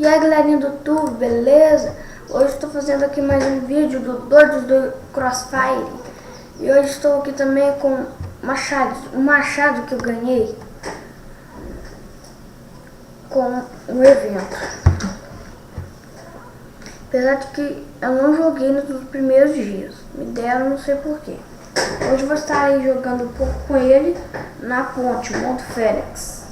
E aí galerinha do YouTube, beleza? Hoje estou fazendo aqui mais um vídeo do Doidos do Crossfire. E hoje estou aqui também com um machado que eu ganhei com um evento. Apesar de que eu não joguei nos primeiros dias, me deram, não sei porquê. Hoje eu vou estar aí jogando um pouco com ele na ponte, Monte Félix.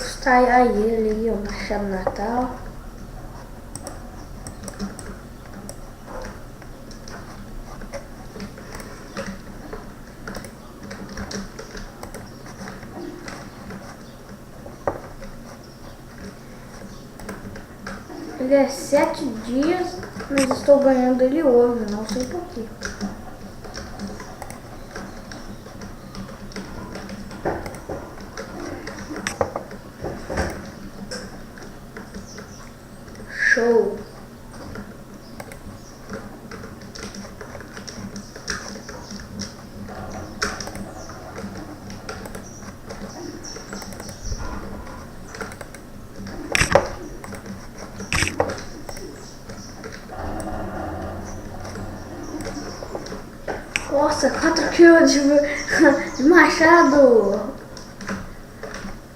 Está aí ele, o Machado Natal. Ele é 7 dias, mas estou ganhando ele hoje, não sei porquê. Show! Nossa, 4 kills de machado!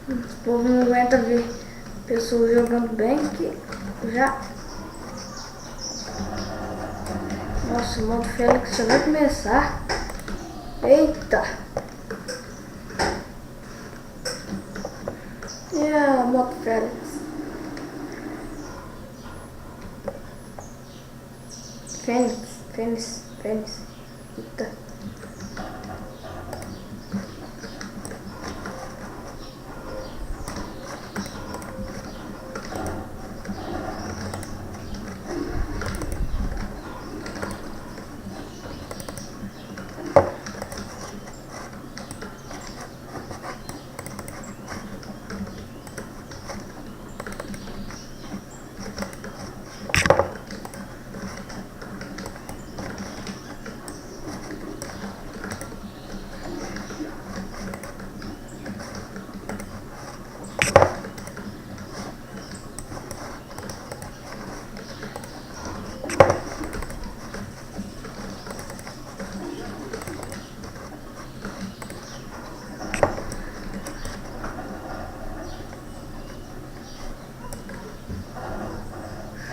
O povo não aguenta ver pessoas jogando bem que já... Nossa, o Monte Félix já vai começar. Eita! Monte Félix. Fênix. Eita.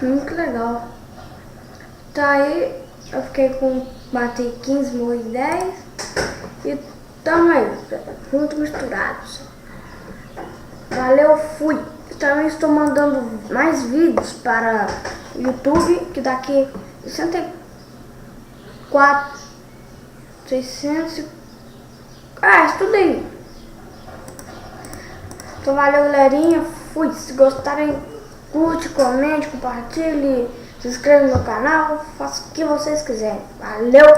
Muito legal. Tá aí, eu fiquei com... Matei 15, morri 10. E tamo aí, juntos misturados. Valeu, fui. Também estou mandando mais vídeos para o YouTube, que daqui 64, 600... estudei. Então valeu, galerinha. Fui. Se gostarem, curte, comente, compartilhe, se inscreva no canal, faça o que vocês quiserem. Valeu!